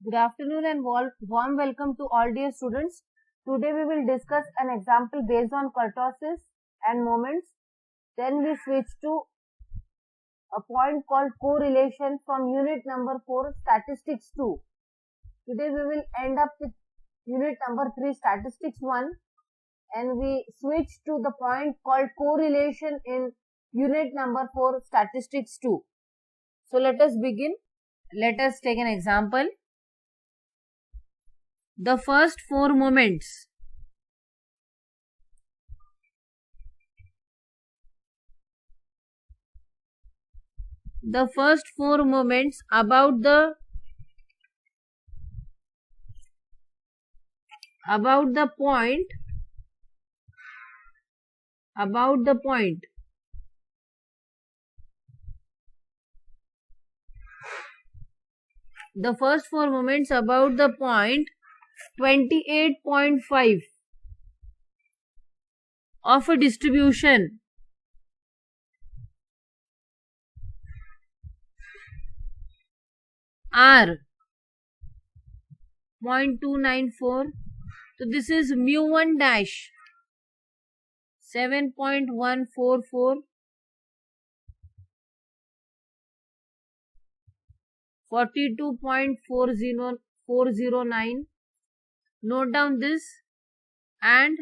Good afternoon and warm welcome to all dear students. Today we will discuss an example based on kurtosis and moments. Then we switch to a point called correlation from unit number 4 statistics 2. Today we will end up with unit number 3 statistics 1 and we switch to the point called correlation in unit number 4 statistics 2. So let us begin. Let us take an example. The first four moments about the point the first four moments about the point 28.5 of a distribution are 0.294. So this is mu1 dash 7.144, 42.409. Note down this, and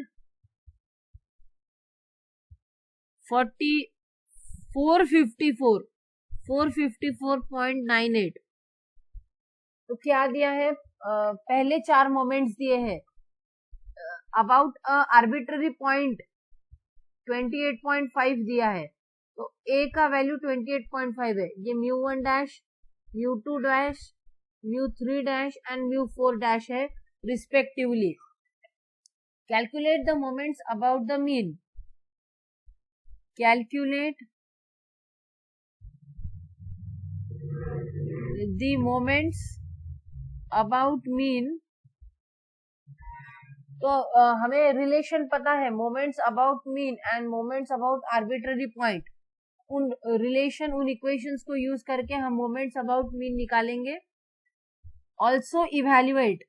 454.98. तो क्या दिया है? पहले चार moments दिए हैं about arbitrary point 28.5 दिया है. तो ए का वैल्यू 28.5 है. ये mu1 dash, mu2 dash, mu3 dash and mu4 dash है respectively. Calculate the moments about the mean. Calculate the moments about mean. तो हमें रिलेशन पता है moments about mean and moments about arbitrary point. उन relation, उन equations को use करके हम मोमेंट्स अबाउट मीन निकालेंगे. Also evaluate,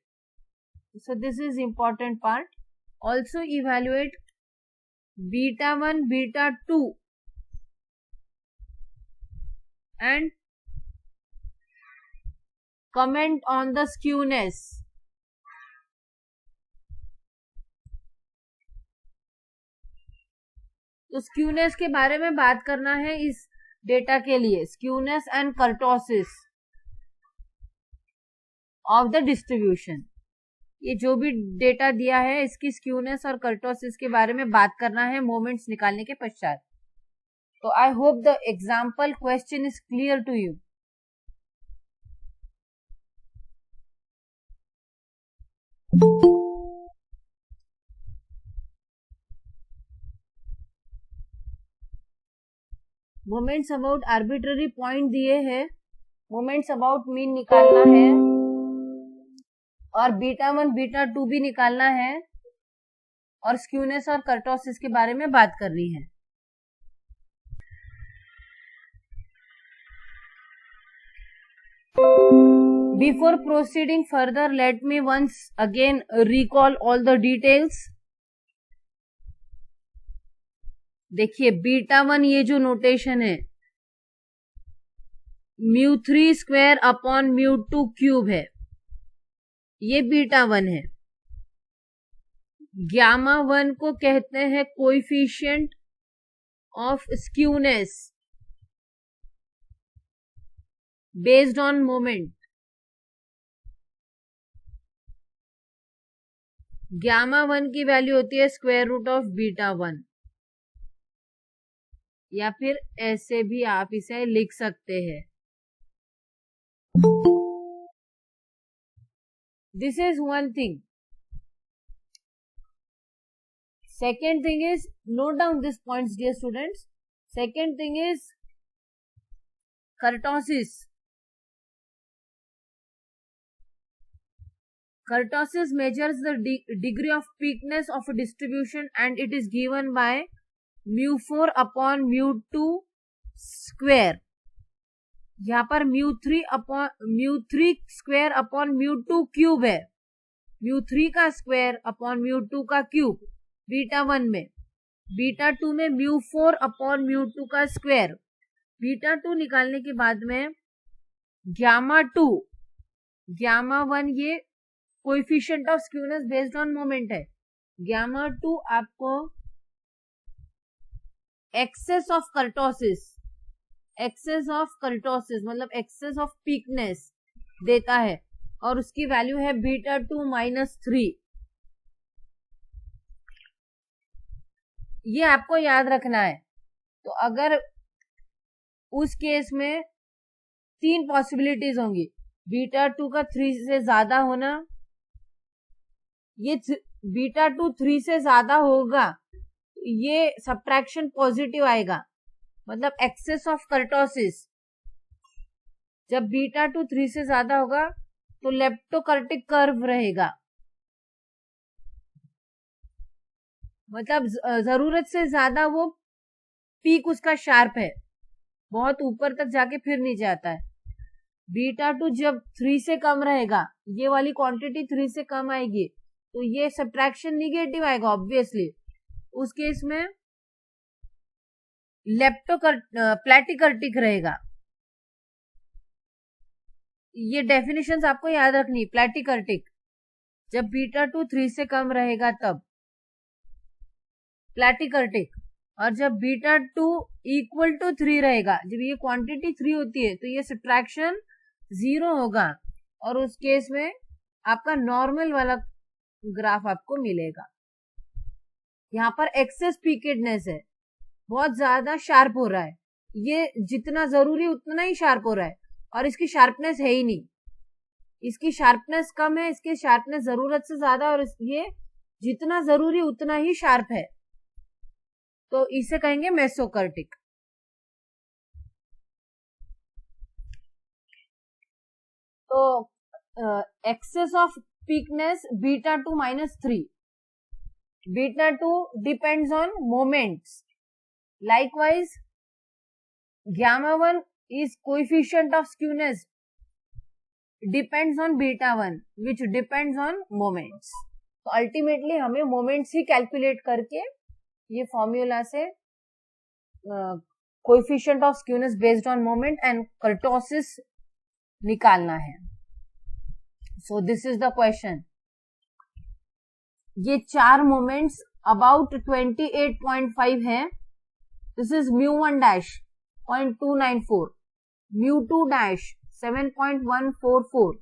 so this is important part. Also evaluate beta 1, beta 2 and comment on the skewness. तो skewness के बारे में बात करना है इस डेटा के लिए. Skewness and kurtosis of the distribution. ये जो भी डेटा दिया है इसकी स्क्यूनेस और कर्टोसिस के बारे में बात करना है मोमेंट्स निकालने के पश्चात. तो I hope the example question is clear to you. Moments about arbitrary point दिए हैं, मोमेंट्स अबाउट मीन निकालना है और बीटा 1 बीटा 2 भी निकालना है और स्क्यूनेस और कर्टोसिस के बारे में बात करनी है. Before proceeding further, let me once again recall all the details. देखिए बीटा 1 ये जो नोटेशन है mu3 square upon mu2 cube है, ये बीटा 1 है. गामा 1 को कहते हैं coefficient of skewness based on moment. Gamma 1 की वैल्यू होती है स्क्वायर रूट ऑफ बीटा 1, या फिर ऐसे भी आप इसे लिख सकते हैं. This is one thing. Second thing is, note down these points dear students. Second thing is kurtosis. Kurtosis measures the degree of peakness of a distribution and it is given by mu4 upon mu2 square. यहाँ पर म्यू3 square upon म्यू2 cube है, म्यू3 का square upon म्यू2 का cube beta1 में, बीटा2 में म्यू4 upon म्यू2 का square. बीटा2 निकालने के बाद में गामा2 गामा1 ये coefficient of skewness based on moment है। गामा2 आपको एक्सेस ऑफ कर्टोसिस मतलब एक्सेस ऑफ पीकनेस देता है और उसकी वैल्यू है बीटा2 -3। ये आपको याद रखना है। तो अगर उस केस में 3 पॉसिबिलिटीज होंगी, बीटा2 का 3 से ज्यादा होना, ये बीटा2 3 से ज्यादा होगा, ये सब्ट्रैक्शन पॉजिटिव आएगा, मतलब एक्सेस ऑफ कर्टोसिस। जब बीटा2 3 से ज्यादा होगा तो लेप्टोकर्टिक कर्व रहेगा, मतलब जरूरत से ज्यादा वो पीक उसका शार्प है, बहुत ऊपर तक जाके फिर नहीं जाता है। बीटा2 जब 3 से कम रहेगा, ये वाली क्वांटिटी 3 से कम आएगी तो ये सब्ट्रैक्शन निगेटिव आएगा ऑब्वियसली। उस केस में प्लैटिकर्टिक रहेगा। ये डेफिनेशंस आपको याद रखनी। प्लैटिकर्टिक जब बीटा2 3 से कम रहेगा तब प्लैटिकर्टिक, और जब बीटा2 इक्वल टू 3 रहेगा, जब ये क्वांटिटी 3 होती है तो ये सब्ट्रैक्शन 0 होगा और उस केस में आपका नॉर्मल वाला ग्राफ आपको मिलेगा। यहाँ पर एक्सेस पीकेडनेस है, बहुत ज्यादा शार्प हो रहा है, ये जितना जरूरी उतना ही शार्प हो रहा है और इसकी शार्पनेस है ही नहीं, इसकी शार्पनेस कम है, इसकी शार्पनेस जरूरत से ज्यादा, और ये जितना जरूरी उतना ही शार्प है, तो इसे कहेंगे मेसोकर्टिक। तो excess of peakness beta two -3, beta two depends on moments, likewise gamma1 is coefficient of skewness depends on beta1 which depends on moments। तो अल्टीमेटली हमें मोमेंट्स ही कैलकुलेट करके ये फॉर्मूला से coefficient of skewness based on moment and kurtosis निकालना है। सो this is the question. ये 4 moments about 28.5 है। This is mu1 dash 0.294, mu2 dash 7.144,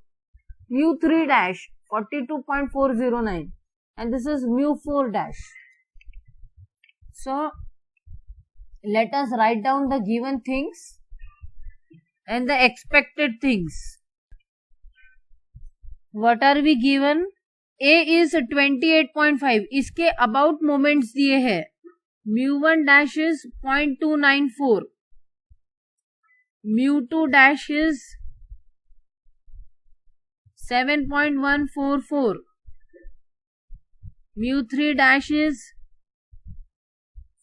mu3 dash 42.409, and this is mu4 dash. So let us write down the given things and the expected things. What are we given? A is 28.5, इसके about moments दिए हैं। mu1 dash is 0.294, mu2 dash is 7.144, mu3 dash is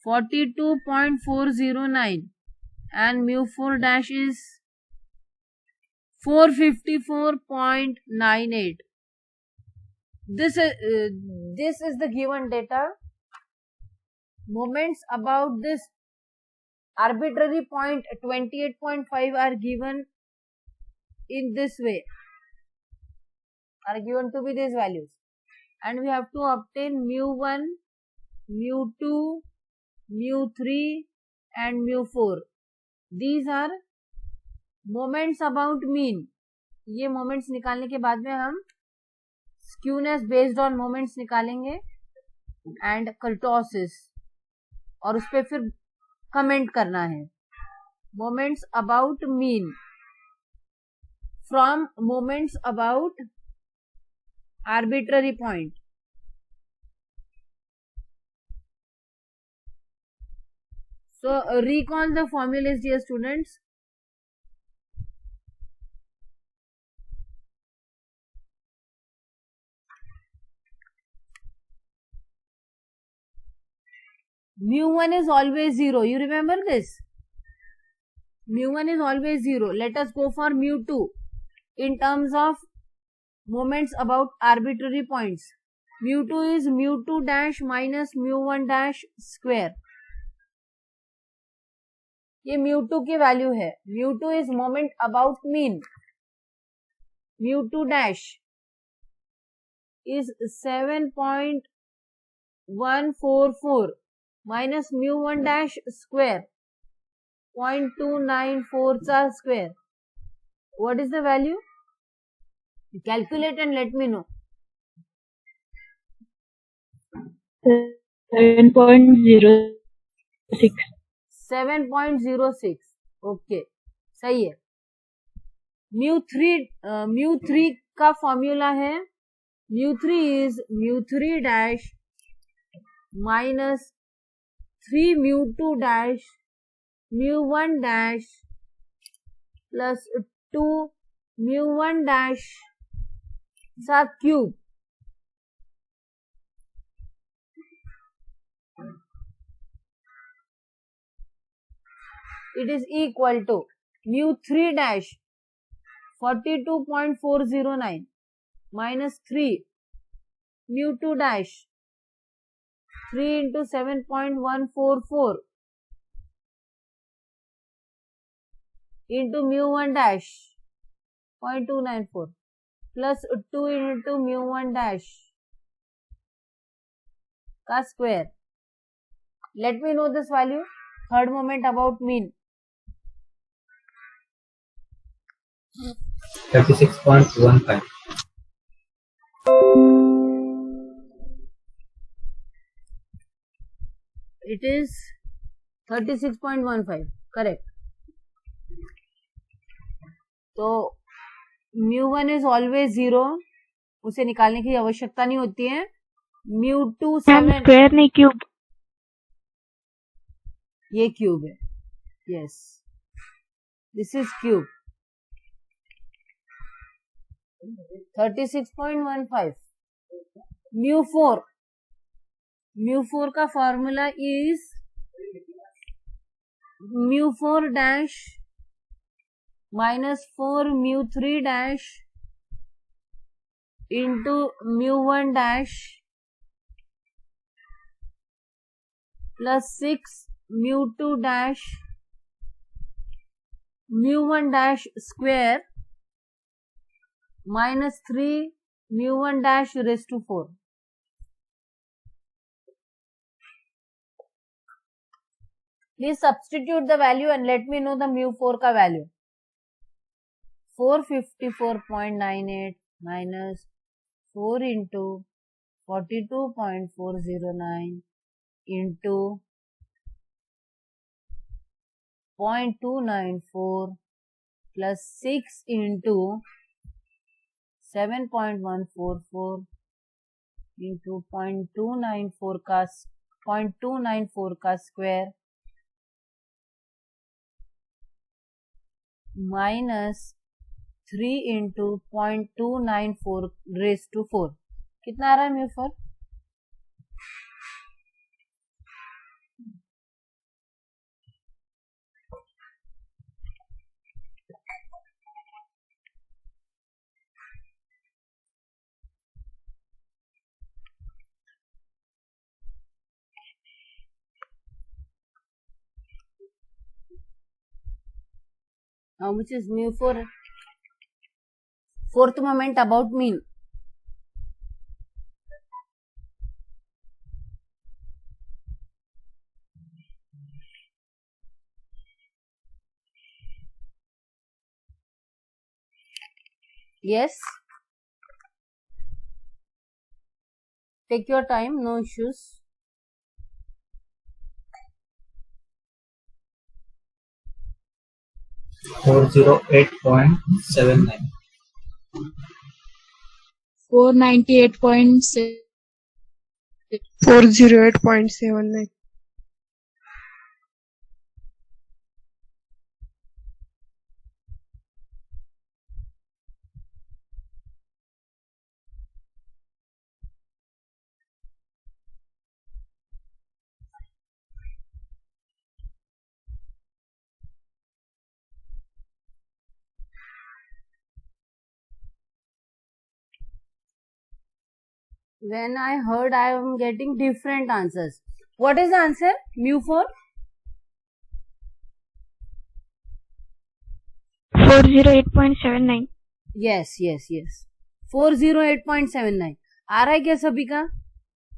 42.409 and mu4 dash is 454.98. This is the given data. Moments about this arbitrary point 28.5 are given in this way, are given to be these values, and we have to obtain mu1, mu2, mu3 and mu4. These are moments about mean. ये moments निकालने के बाद में हम skewness based on moments निकालेंगे and kurtosis, और उस पर फिर कमेंट करना है। Moments about mean from moments about arbitrary point. So recall the formulas dear students. mu1 is always 0, you remember this? mu1 is always 0. Let us go for mu2 in terms of moments about arbitrary points. mu2 is mu2 dash minus mu1 dash square. ये mu2 की value है. mu2 is moment about mean. mu2 dash is 7.144 minus mu1 dash square 0.294 square. What is the value? Calculate and let me know. 7.06. 7.06. Okay, सही है. mu3 का formula है mu3 is mu3 dash minus 3 mu2 dash mu1 dash plus 2 mu1 dash सा cube. It is equal to mu3 dash 42.409 minus 3 mu2 dash 3 into 7.144 into mu1 dash 0.294 plus 2 into mu1 dash का square. Let me know this value. Third moment about mean. 36.15. It is 36.15. Correct. तो mu1 is always 0. उसे निकालने की आवश्यकता नहीं होती है. mu2 7. Square नहीं क्यूब. ये क्यूब है. Yes. This is cube. 36.15. mu4 का formula is mu4 dash minus 4 mu3 dash into mu1 dash plus 6 mu2 dash mu1 dash square minus 3 mu1 dash raised to 4. Please substitute the value and let me know the mu4 का value. 454.98 minus 4 into 42.409 into 0.294 plus 6 into 7.144 into 0.294 का square minus 3 into 0.294 raised to 4. कितना आ रहा है mu4? How much is mu4? Fourth moment about mean. Yes. Take your time, no issues. $408.79. 498.79. When I heard, I am getting different answers. What is the answer? mu4? 408.79. Yes. 408.79 आ रहा है क्या सभी का?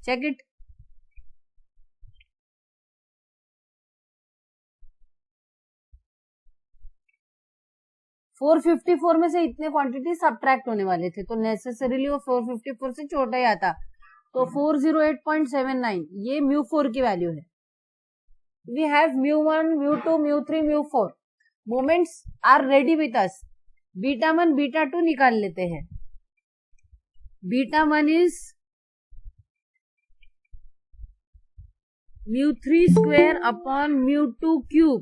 Check it. (454) में से इतने quantity subtract होने वाले थे, तो नेसेसरीली वो 454 से छोटा ही आता. तो 408.79 ये mu4 की वैल्यू है. We have mu1, mu2, mu3, mu4. Moments are ready with us. β1, β2 निकाल लेते हैं. β1 is mu3 square upon mu2 cube.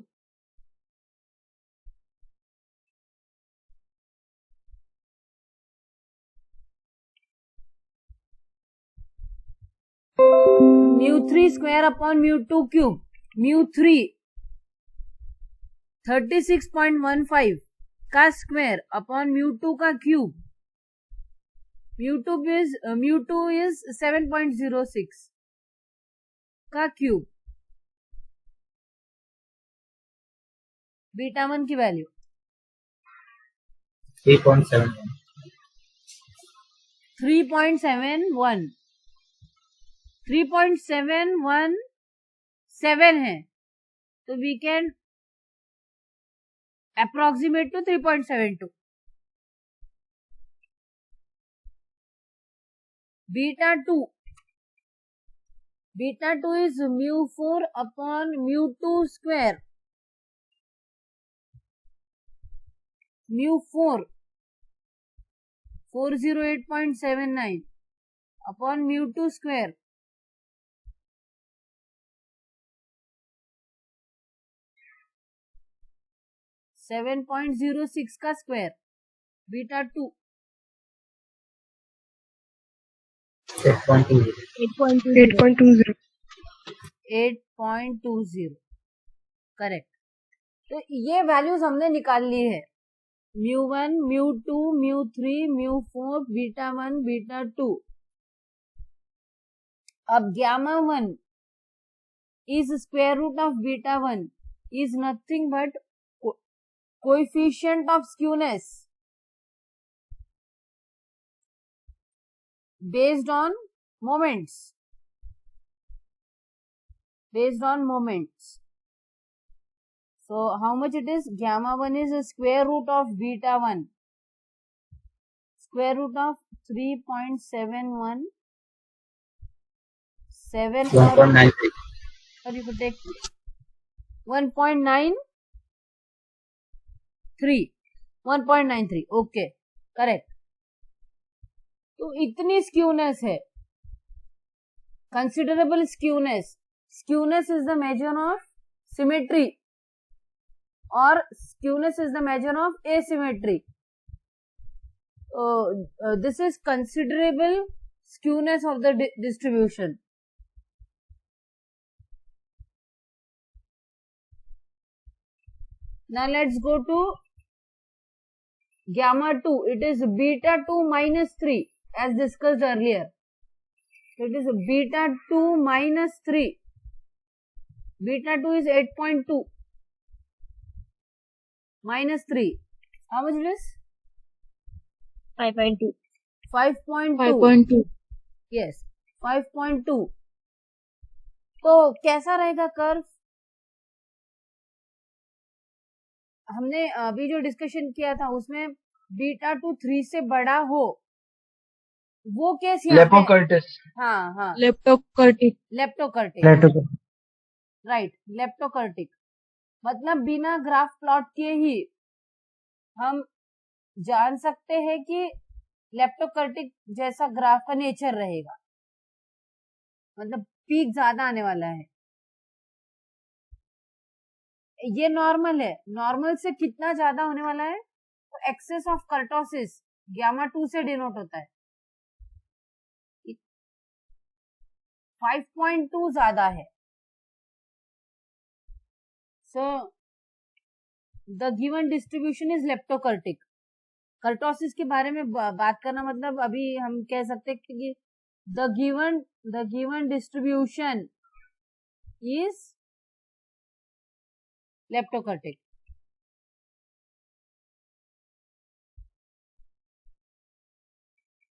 mu3 square upon mu2 cube. mu3 36.15 का स्क्वायर अपॉन mu2 का क्यूब. mu2 is 7.06 का cube. β1 की value 3.71. 3.71 3.717 है, तो we can approximate to 3.72. β2 is mu4 upon mu2 square. mu4 408.79 upon mu2 square. (7.06) का square. β2 8.20. 8.20. Correct. तो ये values हमने निकाल ली है. mu1, mu2, mu3, mu4, β1, β2. अब γ1 is square root of β1 is nothing but coefficient of skewness based on moments. So how much it is? γ1 is the square root of β1. Square root of 3.717. 1.93. Or you could take 1.93. Okay, correct. तो इतनी skewness है, considerable skewness. Skewness is the measure of symmetry और skewness is the measure of asymmetry. This is considerable skewness of the distribution. Now let's go to γ2. It is β2 minus 3 as discussed earlier. So it is β2 minus 3. β2 is 8.2 minus 3. How much it is? 5.2. 5.2. Yes, 5.2. तो कैसा रहेगा curve? हमने अभी जो discussion किया था उसमें β2 3 से बड़ा हो, वो केस लेपोकर्टिस. हाँ लेप्टोकर्टिक. Right, leptokurtic. मतलब बिना ग्राफ प्लॉट किए ही हम जान सकते हैं कि लेप्टोकर्टिक जैसा ग्राफ का नेचर रहेगा. मतलब पीक ज्यादा आने वाला है. ये नॉर्मल है. नॉर्मल से कितना ज्यादा होने वाला है? तो एक्सेस ऑफ कर्टोसिस γ2 से डिनोट होता है. 5.2 ज्यादा है. So the given distribution is leptokurtic. Kurtosis के बारे में बात करना मतलब अभी हम कह सकते हैं कि the given distribution is leptokurtic.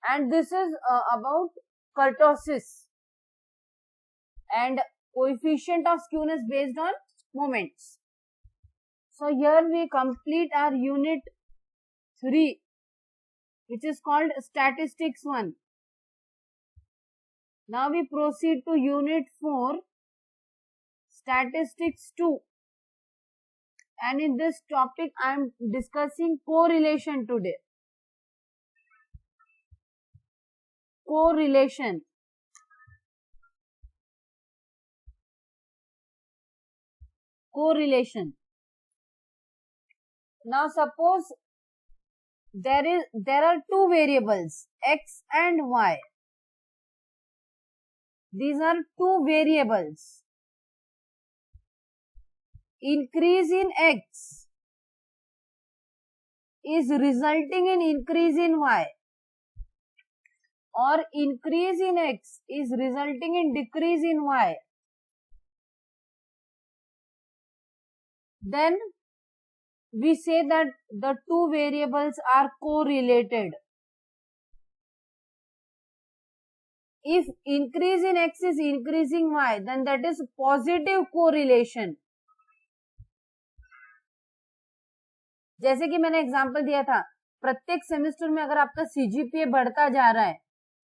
And this is about kurtosis and coefficient of skewness based on moments. So here we complete our unit 3, which is called statistics 1. Now we proceed to unit 4, statistics 2. And in this topic I am discussing correlation today. Correlation. Correlation. Now suppose there are two variables, x and y. These are two variables. Increase in x is resulting in increase in y, or increase in x is resulting in decrease in y. Then we say that the two variables are correlated. If increase in x is increasing y, then that is positive correlation. जैसे कि मैंने example दिया था, प्रत्येक semester में अगर आपका CGPA बढ़ता जा रहा है,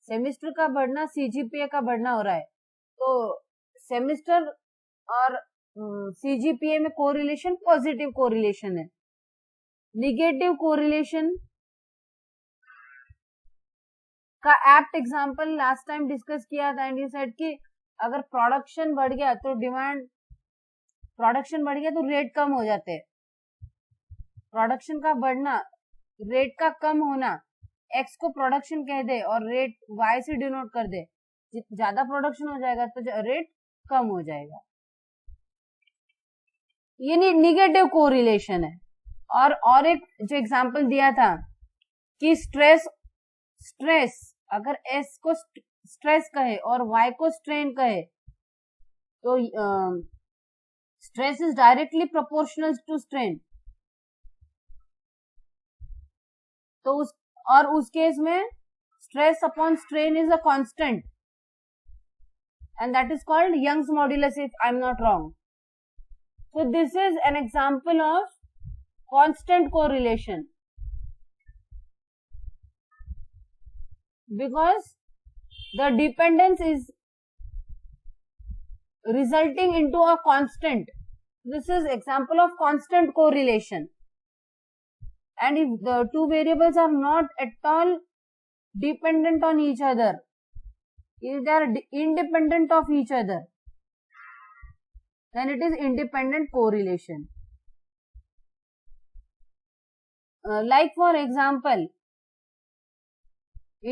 सेमेस्टर का बढ़ना सीजीपीए का बढ़ना हो रहा है, तो सेमेस्टर और सीजीपीए में कोरिलेशन पॉजिटिव कोरिलेशन है. निगेटिव कोरिलेशन का apt example last time discuss किया था, एंड यू सेड कि अगर प्रोडक्शन बढ़ गया तो डिमांड, प्रोडक्शन बढ़ गया तो रेट कम हो जाते हैं. प्रोडक्शन का बढ़ना, रेट का कम होना, एक्स को प्रोडक्शन कह दे और रेट वाई से डिनोट कर दे. ज्यादा प्रोडक्शन हो जाएगा तो रेट कम हो जाएगा. ये निगेटिव कोरिलेशन है. और एक जो एग्जांपल दिया था कि स्ट्रेस अगर एस को स्ट्रेस कहे और वाई को स्ट्रेन कहे, तो stress is directly proportional to strain. तो उस केस में stress upon strain is a constant, and that is called Young's modulus if I am not wrong. So this is an example of constant correlation, because the dependence is resulting into a constant. This is example of constant correlation. And if the two variables are not at all dependent on each other, if they are independent of each other, then it is independent correlation. Like for example,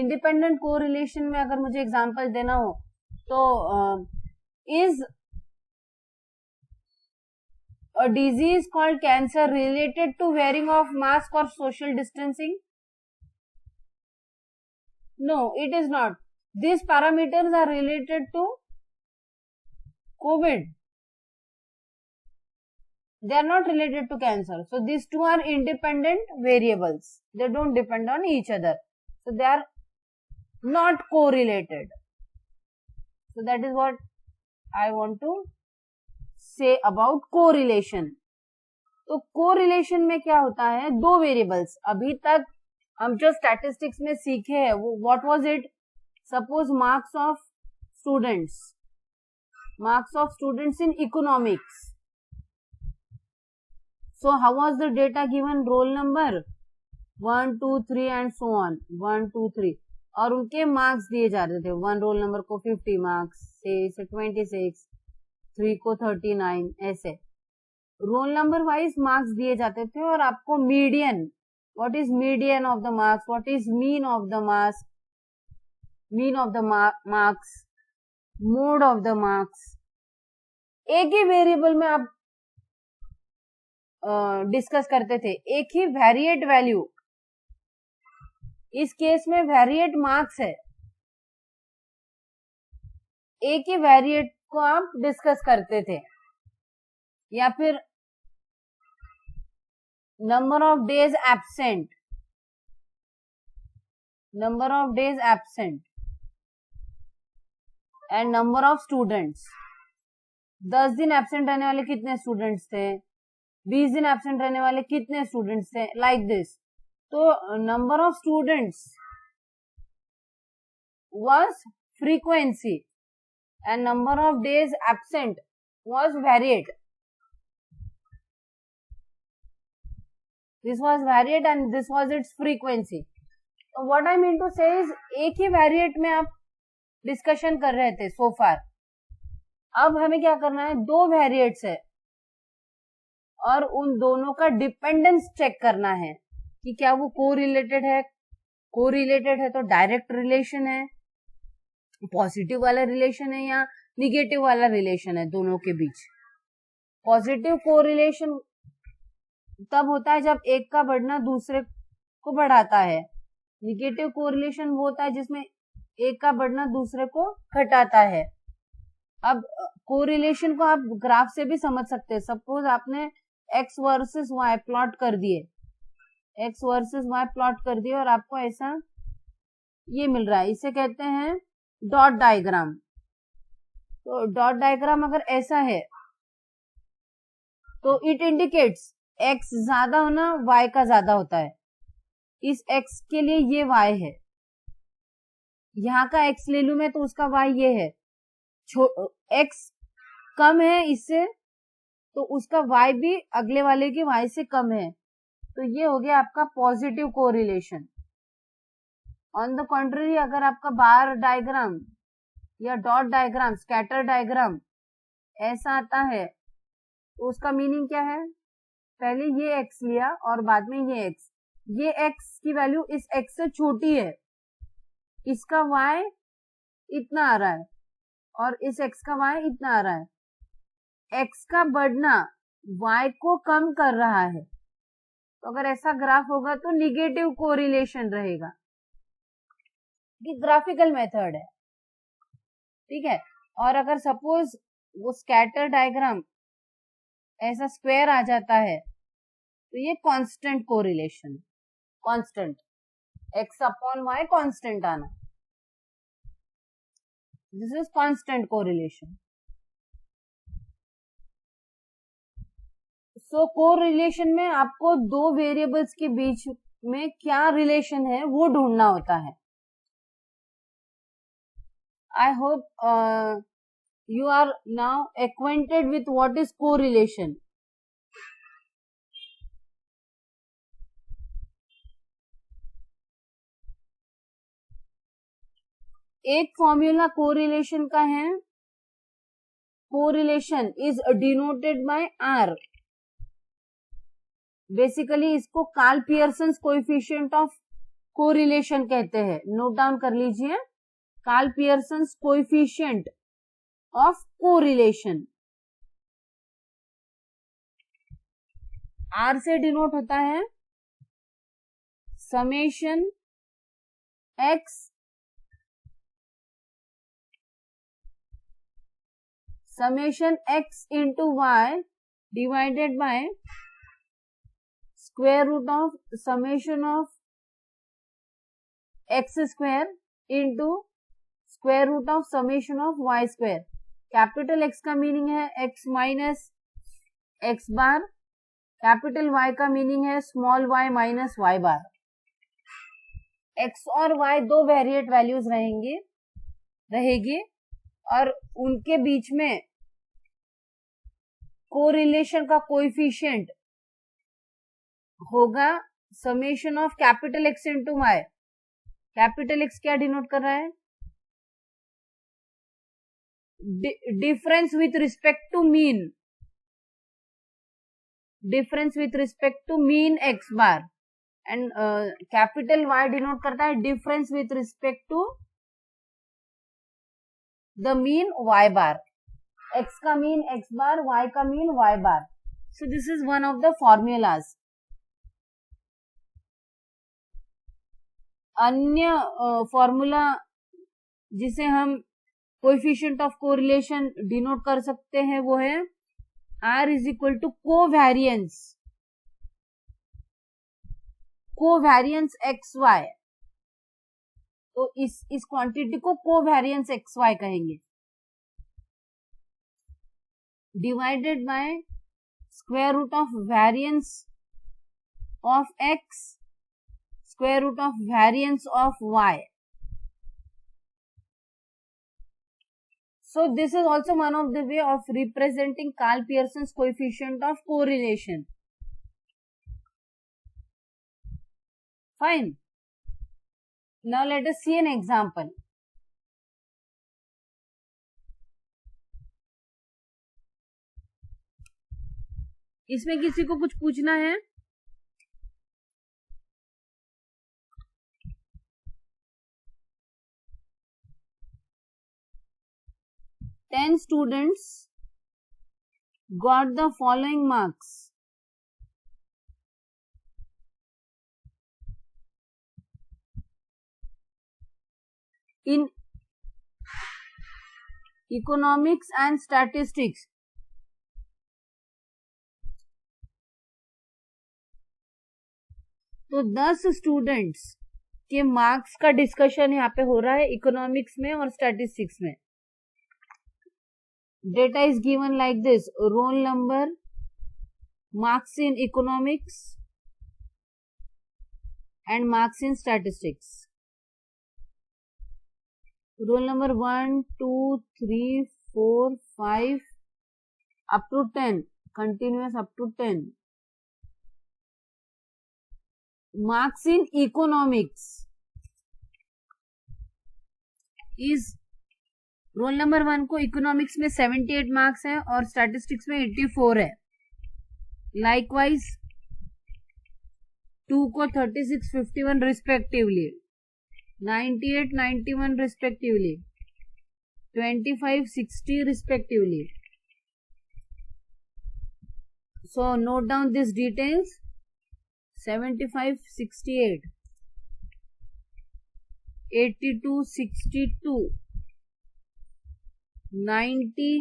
independent correlation में अगर मुझे example देना हो तो is a disease called cancer related to wearing of mask or social distancing? No, it is not. These parameters are related to COVID. They are not related to cancer. So these two are independent variables. They don't depend on each other. So they are not correlated. So that is what I want to say about correlation. तो correlation में क्या होता है, दो variables. अभी तक हम जो statistics में सीखे हैं, what was it? Suppose marks of students in economics. So how was the data given? Roll number 1, 2, 3 and so on. 1, 2, 3. और उनके मार्क्स दिए जा रहे थे. 1 रोल नंबर को 50 मार्क्स, 6 26, 3 को 39, ऐसे रोल नंबर वाइज मार्क्स दिए जाते थे. और आपको median, what is median of the marks, what is mean of the marks, mean of the marks, mode of the marks, एक ही वेरिएबल में आप डिस्कस करते थे. एक ही वेरिएट वैल्यू, इस केस में वेरिएट मार्क्स है. एक ही वेरिएट को आप डिस्कस करते थे, या फिर number of days absent, number of days absent and number of students. 10 दिन एब्सेंट रहने वाले कितने स्टूडेंट्स थे, 20 दिन एब्सेंट रहने वाले कितने स्टूडेंट्स थे, लाइक दिस। तो number of students was frequency and number of days absent was variate. This was variate and this was its frequency. So what I mean to say is एक ही variate में आप discussion कर रहे थे so far. अब हमें क्या करना है, दो variates है और उन दोनों का डिपेंडेंस चेक करना है कि क्या वो कोरिलेटेड है। कोरिलेटेड है तो डायरेक्ट रिलेशन है, पॉजिटिव वाला रिलेशन है या निगेटिव वाला रिलेशन है दोनों के बीच। पॉजिटिव कोरिलेशन तब होता है जब एक का बढ़ना दूसरे को बढ़ाता है। निगेटिव कोरिलेशन वो होता है जिसमें एक का बढ़ना दूसरे को घटाता है। अब कोरिलेशन को आप ग्राफ से भी समझ सकते हैं। सपोज आपने एक्स वर्सेस वाई प्लॉट कर दिए, एक्स वर्सेस वाई प्लॉट कर दिए और आपको ऐसा ये मिल रहा है, इसे कहते हैं डॉट डायग्राम। तो डॉट डायग्राम अगर ऐसा है तो इट इंडिकेट्स एक्स ज्यादा होना वाई का ज्यादा होता है। इस एक्स के लिए ये वाई है, यहाँ का एक्स ले लू मैं तो उसका वाई ये है। एक्स कम है इससे तो उसका वाई भी अगले वाले की वाई से कम है। तो ये हो गया आपका positive correlation. On the contrary अगर आपका बार डायग्राम या डॉट डायग्राम, स्कैटर डायग्राम ऐसा आता है तो उसका मीनिंग क्या है, पहले ये एक्स लिया और बाद में ये एक्स की वैल्यू इस एक्स से छोटी है, इसका वाई इतना आ रहा है और इस एक्स का वाई इतना आ रहा है। एक्स का बढ़ना वाई को कम कर रहा है, तो अगर ऐसा ग्राफ होगा तो निगेटिव कोरिलेशन रहेगा। ये ग्राफिकल मेथड है, ठीक है। और अगर सपोज वो स्कैटर डायग्राम ऐसा स्क्वायर आ जाता है तो ये constant correlation, constant x upon y constant आना, this is constant correlation. So correlation में आपको दो वेरिएबल्स के बीच में क्या रिलेशन है वो ढूंढना होता है। I hope you are now acquainted with what is correlation. एक फॉर्मूला कोरिलेशन का है, correlation is denoted by R। Basically इसको Karl Pearson's coefficient of correlation कहते हैं। नोट डाउन कर लीजिए, Karl Pearson's coefficient of correlation. R से denote होता है summation x into y divided by square root of summation of x square into square root of summation of y square। Capital X का meaning है x minus x bar, capital Y का meaning है small y minus y bar. x और y दो variate values रहेगी और उनके बीच में कोरिलेशन का कोएफिशिएंट होगा summation of capital X into y. Capital X क्या डिनोट कर रहा है, difference with respect to mean, difference with respect to mean x bar, and capital Y denote करता है difference with respect to the mean y bar. x का mean x bar, y का mean y bar. So this is one of the formulas. अन्य formula जिसे हम coefficient of correlation denote कर सकते हैं, वो है R is equal to covariance x y. तो इस क्वांटिटी को कोवैरियंस एक्स वाई कहेंगे, divided by square root of variance of x square root of variance of y. So this is also one of the way of representing Karl Pearson's coefficient of correlation. Fine. Now let us see an example. इसमें किसी को कुछ पूछना है? Ten students got the following marks. In economics and statistics. तो 10 students के marks का discussion यहाँ पे हो रहा है इकोनॉमिक्स में और स्टैटिस्टिक्स में। Data is given like this: roll number, marks in economics and marks in statistics. Roll number 1, 2, 3, 4, 5 up to 10, continuous up to 10. Marks in economics is roll number 1 को इकोनॉमिक्स में 78 मार्क्स हैं और statistics में 84 है। Likewise 2 को 36, 51 respectively, 98, 91 respectively, 25, 60 respectively. So note down this details: 75, 68, 82, 62, 90,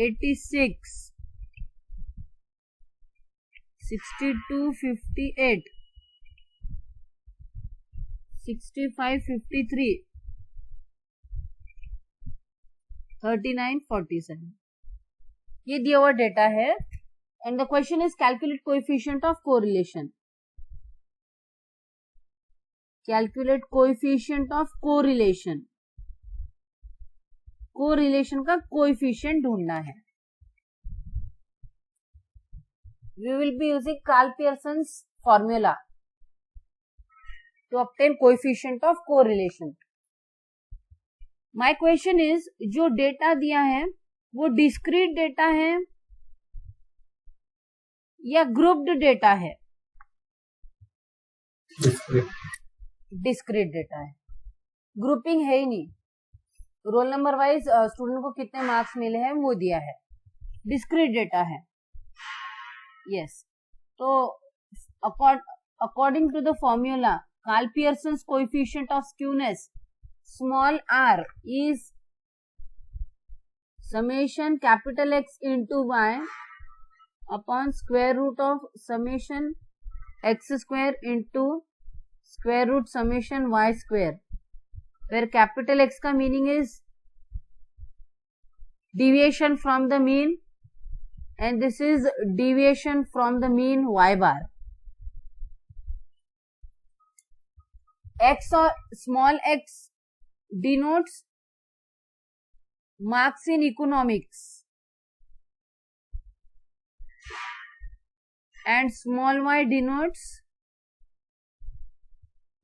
86, 62, 58, 65, 53, 39, 47। ये दिया हुआ डेटा है and the question is calculate coefficient of correlation. Calculate coefficient of correlation, correlation का कोएफिशिएंट ढूंढना है। We will be using Karl Pearson's formula to obtain coefficient of correlation. My question is, जो data दिया है वो discrete data है या grouped data है? डिस्क्रीट डेटा है, ग्रुपिंग है ही नहीं। रोल नंबर वाइज स्टूडेंट को कितने मार्क्स मिले हैं वो दिया है, डिस्क्रीट डेटा है। यस, तो according to the formula Karl Pearson's coefficient of skewness small r is summation capital X into y upon square root of summation x square into square root summation y square, where capital X का meaning is deviation from the mean and this is deviation from the mean y bar. X or small x denotes marks in economics and small y denotes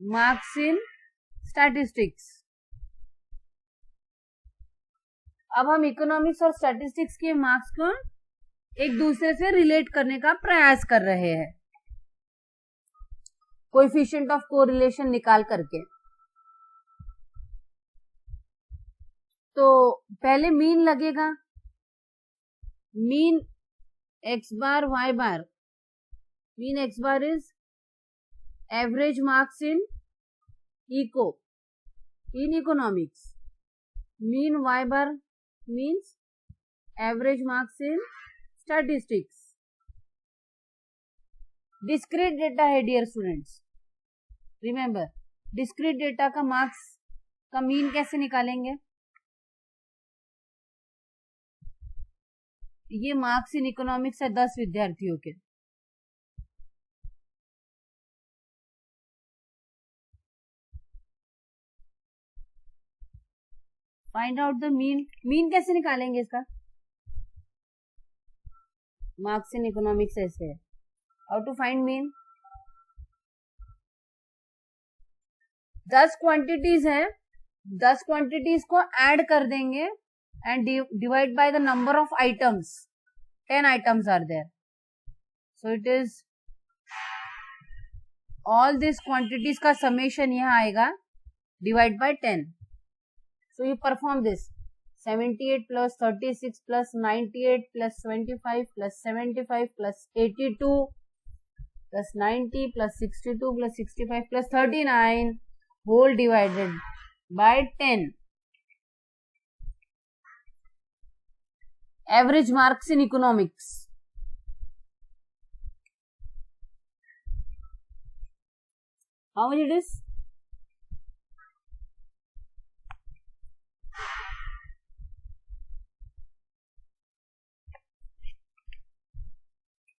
marks in statistics. अब हम economics और statistics के marks को एक दूसरे से relate करने का प्रयास कर रहे हैं कोएफिशिएंट ऑफ कोरिलेशन निकाल करके। तो पहले मीन लगेगा, mean x bar y bar, mean x bar is average marks in economics mean y bar means average marks in statistics. Discrete data है dear students, remember discrete data का marks का mean कैसे निकालेंगे? ये marks in economics है 10 विद्यार्थियों के। Find out the mean. Mean कैसे निकालेंगे इसका? मार्क्स इन इकोनॉमिक्स ऐसे है। How to find mean? 10 quantities है, 10 क्वांटिटीज को ऐड कर देंगे and divide by the number of items. 10 items are there, so it is all this quantities का समेशन यहाँ आएगा divide by 10. So you perform this 78 plus 36 plus 98 plus 25 plus 75 plus 82 plus 90 plus 62 plus 65 plus 39 whole divided by 10. Average marks in economics. How much it is?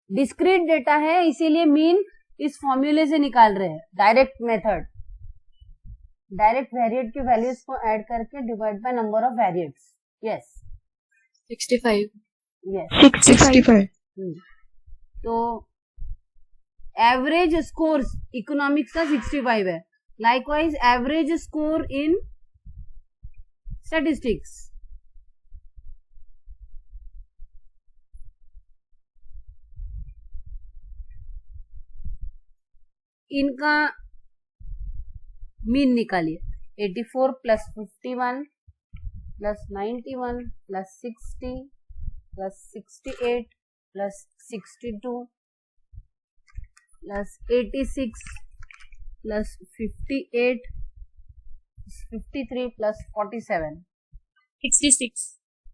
Discrete data है इसीलिए mean इस फॉर्मूले से निकाल रहे हैं, डायरेक्ट मेथड। डायरेक्ट वेरिएट की values को ऐड करके divide by number of variates. Yes 65. Yes 65. तो एवरेज स्कोर्स इकोनॉमिक्स का 65 है। Likewise average score in statistics इनका मीन निकालिए। 84 plus 51 plus 91 plus 60 plus 68 plus 62 plus 86 plus 58 53 plus 47 66.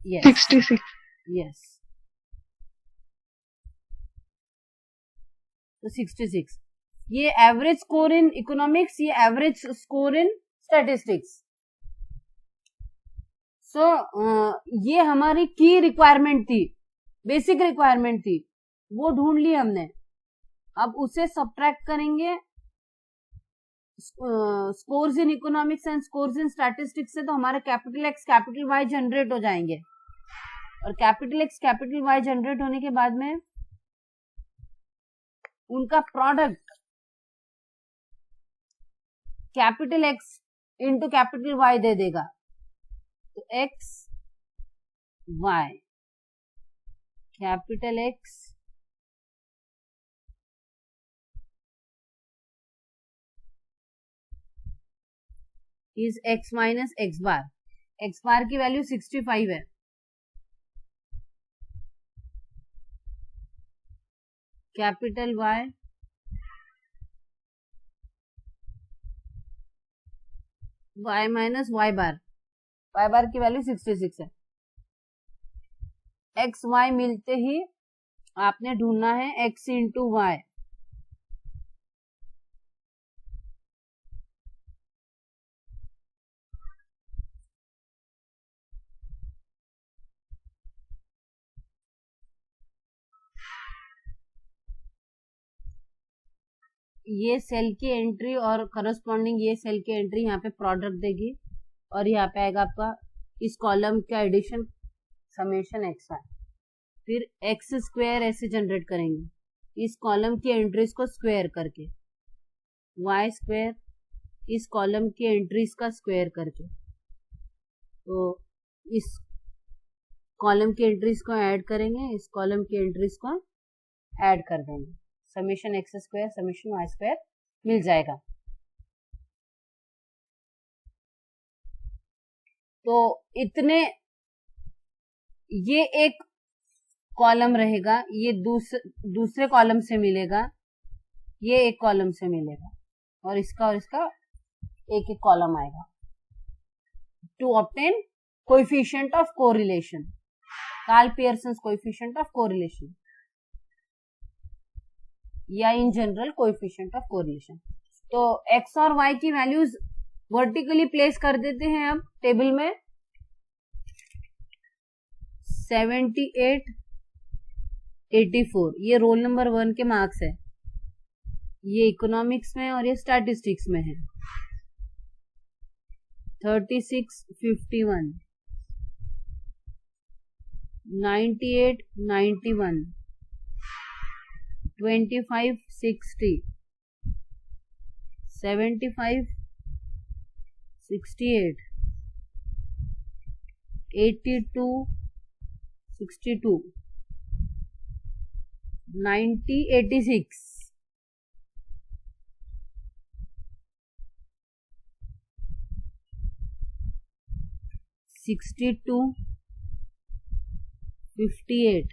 yes 66. yes तो 66 ये एवरेज स्कोर इन इकोनॉमिक्स, ये average score in statistics. सो ये हमारी की रिक्वायरमेंट थी, बेसिक रिक्वायरमेंट थी, वो ढूंढ ली हमने। अब उसे सब्ट्रैक्ट करेंगे scores in economics and scores in statistics से, तो हमारे capital X capital Y generate हो जाएंगे। और capital X capital Y generate होने के बाद में उनका product capital X into capital Y दे देगा। तो X Y capital X is X minus X bar. X bar की वैल्यू 65 है। Capital Y y minus y bar की वैल्यू 66 है। x y मिलते ही आपने ढूंढना है x इंटू वाई। ये सेल की एंट्री और करस्पॉन्डिंग ये सेल की एंट्री यहाँ पे प्रोडक्ट देगी और यहाँ पे आएगा आपका इस कॉलम का एडिशन समेशन एक्स वाई। फिर एक्स स्क्वायर ऐसे जनरेट करेंगे इस कॉलम की एंट्रीज को स्क्वायर करके, वाई स्क्वायर इस कॉलम की एंट्रीज का स्क्वायर करके। तो इस कॉलम की एंट्रीज को ऐड करेंगे, इस कॉलम की एंट्रीज को ऐड कर देंगे, summation x square summation Y square मिल जाएगा। तो इतने ये एक कॉलम रहेगा, ये दूसरे कॉलम से मिलेगा, ये एक कॉलम से मिलेगा और इसका एक एक कॉलम आएगा। To obtain coefficient of correlation. Karl Pearson's coefficient of correlation या in general coefficient of correlation. तो x और y की वैल्यूज वर्टिकली प्लेस कर देते हैं अब टेबल में. 78, 84 ये रोल नंबर 1 के मार्क्स है. ये इकोनॉमिक्स में और ये स्टैटिस्टिक्स में है. 36, 51, 98, 91, 25, 60, 75, 68, 82, 62, 90, 86. 62, 58,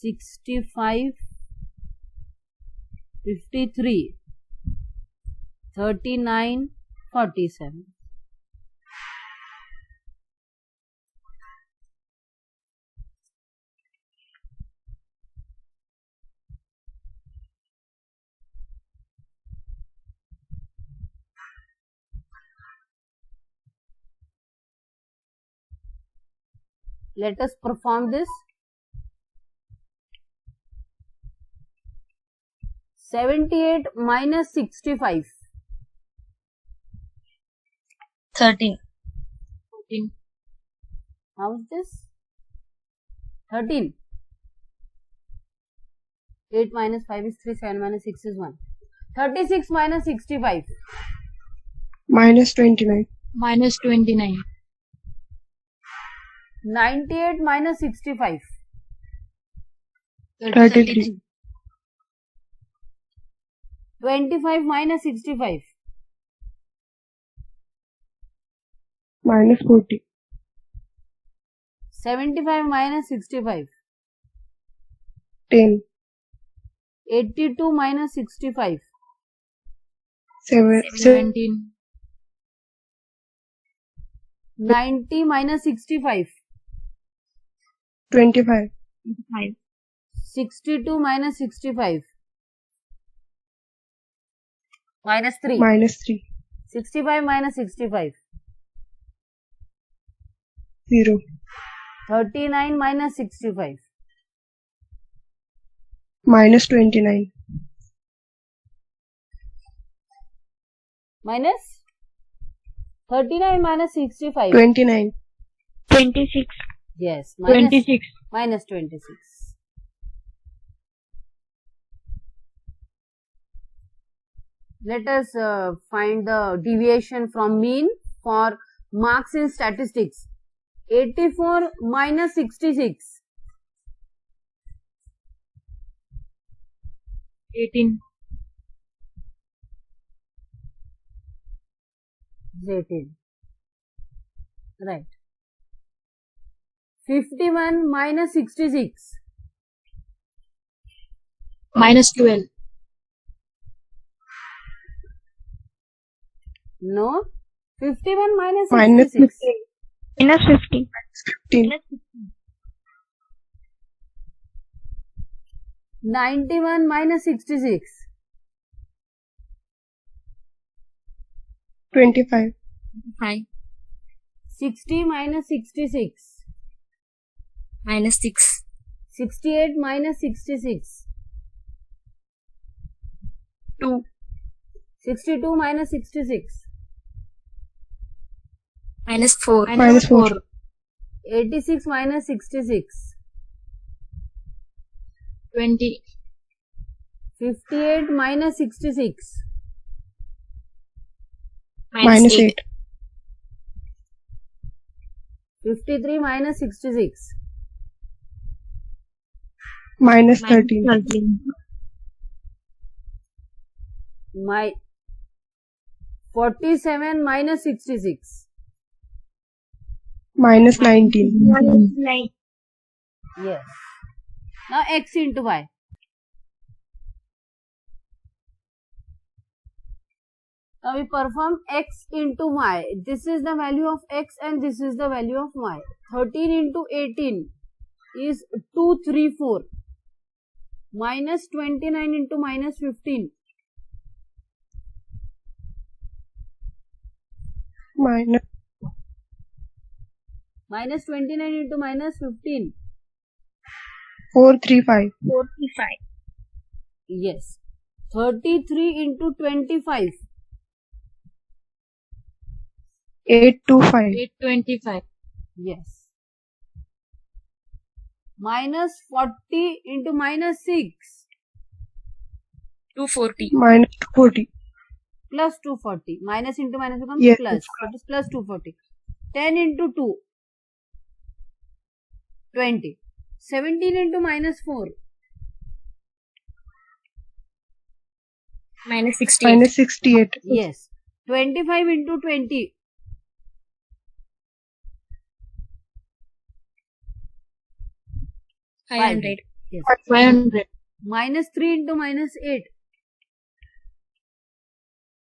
65, 53, 39, 47. Let us perform this. 78 minus 65. 13. 14. How is this? 13. 8 minus 5 is 3, 7 minus 6 is 1. 36 minus 65. Minus 29. Minus 29. 98 minus 65. 33. 25 minus 65. Minus 40. 75 minus 65. 10. 82 minus 65. 17. 90 minus 65. 25. 5. 62 minus 65. Minus 3. Minus 3. 65 minus 65. 0. 39 minus 65. Minus 29. Minus 39 minus 65. 29. 26. Yes. Minus 26. minus 26. Let us find the deviation from mean for marks in statistics. 84 minus 66. 18. 18. Right. 51 minus 66. Minus 12. No. 51 minus Minus 66. 15. Minus 50. 15. 91 minus 66. 25. 5. 60 minus 66. Minus 6. 68 minus 66. 2. 62 minus 66. Minus 4. Minus 4. 86 minus 66. 20. 58 minus 66. Minus 8. 53 minus 66. Minus 13. 13. My 47 minus 66. Minus 19. 9. Yes. Now x into y. Now we perform x into y. This is the value of x and this is the value of y. 13 into 18 is 234. Minus 29 into minus 15. Minus 29 into minus 15. 435. 435. Yes. 33 into 25. 825. 825. Yes. Minus 40 into minus 6. 240. Minus 240. Plus 240. Minus into minus becomes Yes. plus. So it is plus 240. 10 into 2. 20. 17 into minus 4. Minus 68. Minus 68. Yes. 25 into 20. 500. Yes. 500. Minus 3 into minus 8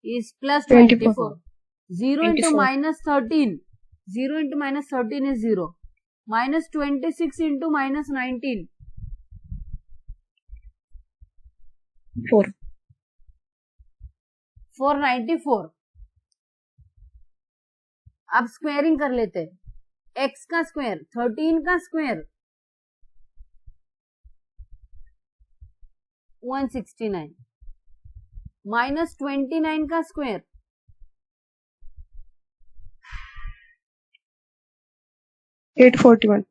is plus 24. 24. 0 into 24. minus 13. 0 into minus 13 is 0. Minus 26 into minus 19. 4. 494. अब squaring कर लेते हैं. x का square 13 का square 169 minus 29 का square 841.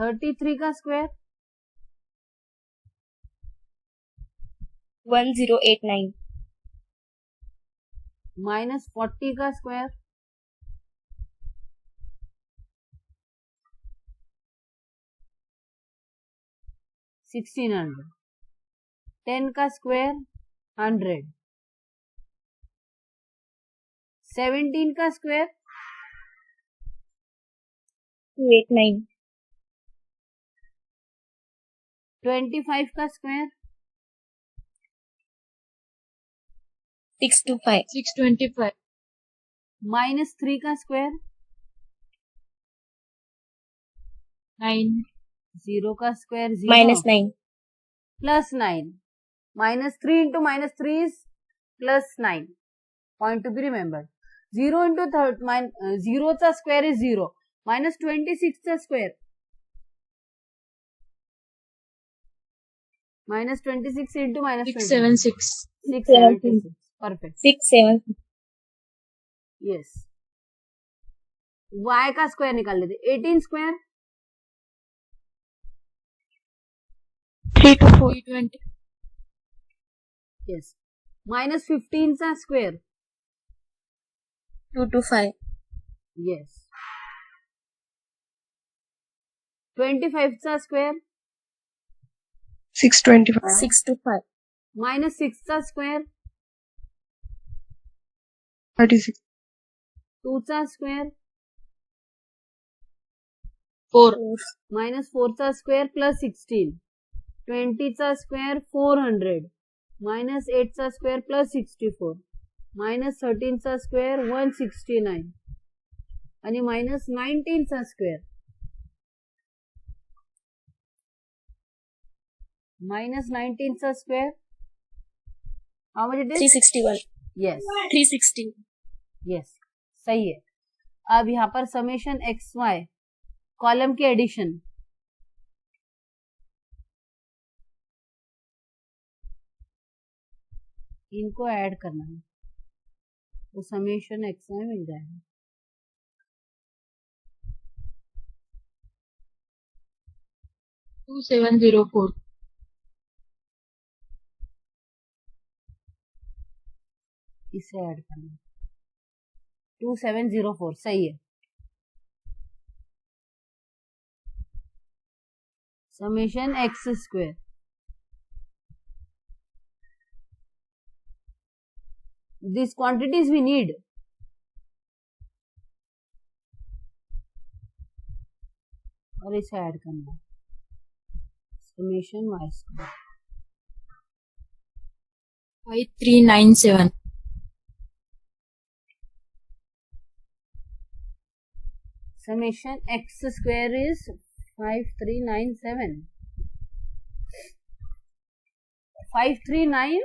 33 का square 1089. Minus 40 का square 1600. 10 का स्क्वायर 100. 17 का स्क्वायर 289. 25 का स्क्वायर 625. 625. माइनस 3 का स्क्वायर 9. 0 का square 0 Minus 9. Plus 9 minus 3 into minus 3 is plus 9. Point to be remembered. 0 into 0 चा square is 0. Minus 26 चा square. Minus 26 into minus 676. 676. Perfect. 676. Yes. Y का square निकाल लेते. 18 square 324. 320. yes. Minus 15 चा square 225. yes. 25 चा square 625. 625. minus 6 चा square 36. 2 चा square 4. minus 4 चा square plus 16. 20 चा square 400. minus 8 चा square plus 64. minus 13 चा square 169. आणि minus 19 चा square. minus 19 चा square. How much it is? 361. Yes. 360. Yes. सही है. अब यहाँ पर समेशन एक्स वाई कॉलम की एडिशन. इनको ऐड करना है तो समेशन एक्स वाई मिल जाएगा. Two 704. इसे ऐड करना है. 2704 सही है. Summation x square. These quantities we need. और इसे ऐड करना है. Summation Y square 5397. summation x square is 5397. 539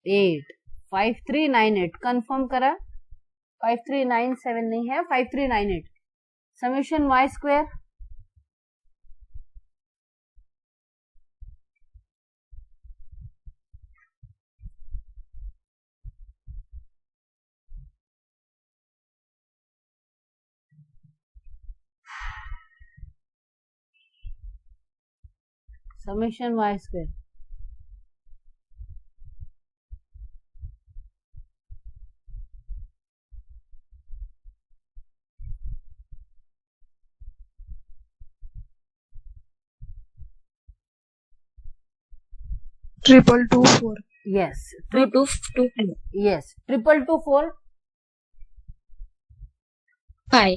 8 5398 confirm करा. 5397 नहीं है, 5398. Summation y square summation y square Triple 24. yes 2 yes 2224 5.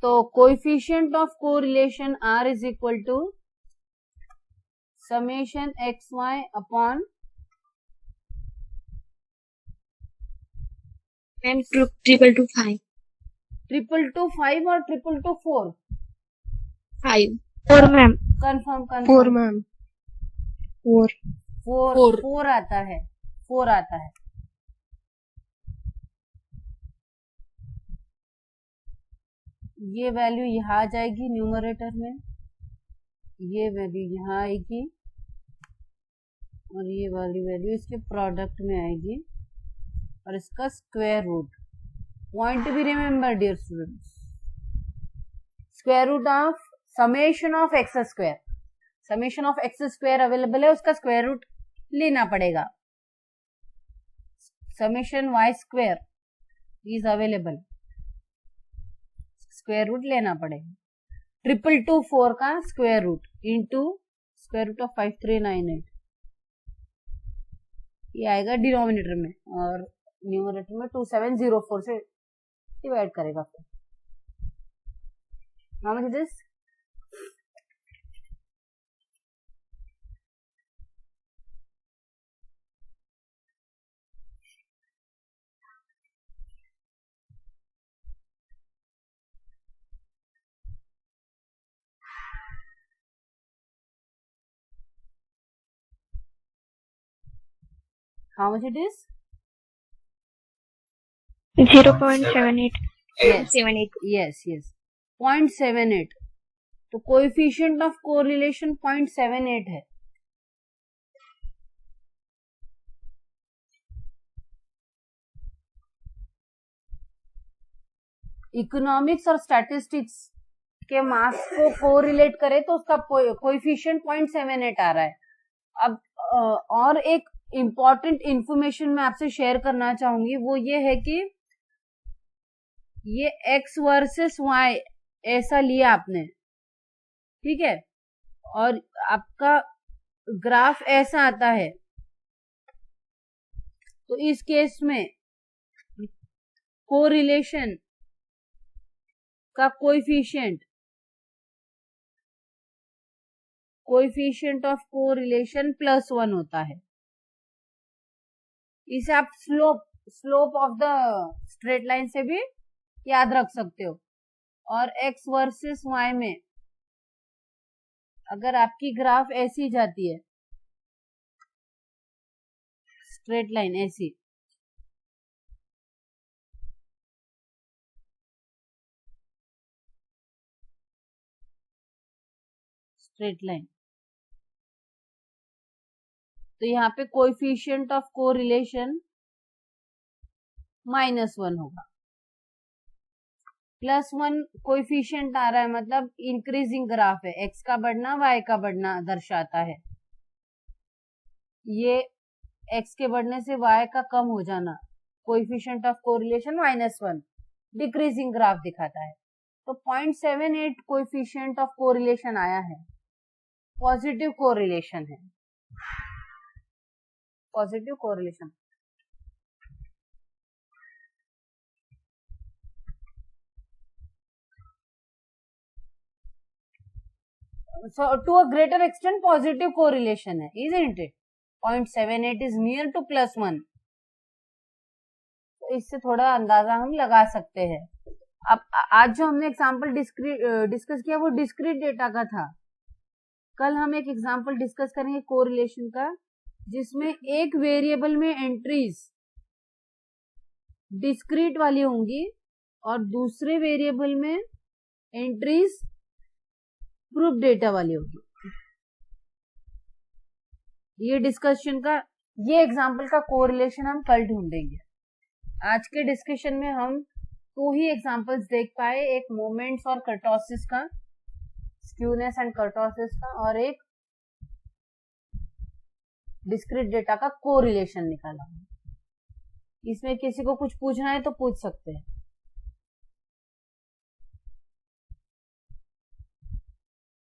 तो coefficient of correlation r is equal to summation x y upon And 2 5. 225 और 224 5. 4 ma'am. Confirm 4 confirm. ma'am. 4. 4 4 आता है, 4 आता है. ये वैल्यू यहाँ आ जाएगी न्यूमरेटर में, ये वैल्यू यहाँ आएगी और ये वाली वैल्यू इसके प्रोडक्ट में आएगी और इसका स्क्वायर रूट. पॉइंट भी remember dear students, square root of summation of x square. Summation of x square available है, उसका स्क्वायर रूट लेना पड़ेगा. Summation Y square is available, square root लेना पड़ेगा. 2224 का square root into square root of 5398 ये आएगा डिनोमिनेटर में और न्यूमरेटर में 2704 से डिवाइड करेगा. फिर how much this? How much it is? 0.78. Yes. 78. Yes, yes. 0.78. तो कोएफिशिएंट ऑफ कोरिलेशन 0.78 है. इकोनॉमिक्स और स्टैटिस्टिक्स के मार्क्स को कोरिलेट करे तो उसका कोएफिशिएंट 0.78 आ रहा है. अब और एक इम्पॉर्टेंट इंफॉर्मेशन मैं आपसे शेयर करना चाहूंगी, वो ये है कि ये x वर्सेस y ऐसा लिया आपने, ठीक है, और आपका ग्राफ ऐसा आता है. तो इस केस में कोरिलेशन का कोएफिशिएंट ऑफ कोरिलेशन +1 होता है. इसे आप slope of the straight line से भी याद रख सकते हो. और x वर्सेस y में अगर आपकी ग्राफ ऐसी जाती है, स्ट्रेट लाइन ऐसी, स्ट्रेट लाइन, तो यहाँ पे कोएफिशिएंट ऑफ कोरिलेशन -1 होगा. +1 कोएफिशिएंट आ रहा है मतलब इंक्रीजिंग ग्राफ है, x का बढ़ना y का बढ़ना दर्शाता है. ये x के बढ़ने से y का कम हो जाना, coefficient of correlation -1, decreasing graph दिखाता है. तो 0.78 कोएफिशिएंट ऑफ कोरिलेशन आया है, पॉजिटिव कोरिलेशन है, positive correlation. So to a greater extent positive correlation है, isn't it? 0.78 is near to +1, तो इससे थोड़ा अंदाजा हम लगा सकते हैं। अब आज जो हमने एग्जाम्पल डिस्कस किया वो डिस्क्रीट डेटा का था। कल हम एक एग्जाम्पल डिस्कस करेंगे कोरिलेशन का, जिसमें एक वेरिएबल में एंट्रीज डिस्क्रीट वाली होंगी और दूसरे वेरिएबल में एंट्रीज प्रूफ डेटा वाली होगी। ये डिस्कशन का, ये एग्जाम्पल का कोरिलेशन हम कल ढूंढेंगे। आज के डिस्कशन में हम 2 ही एग्जाम्पल्स देख पाए, एक मोमेंट्स और कर्टोसिस का, स्क्यूनेस एंड कर्टोसिस का, और एक डिस्क्रीट डेटा का कोरिलेशन निकाला। इसमें किसी को कुछ पूछना है तो पूछ सकते हैं।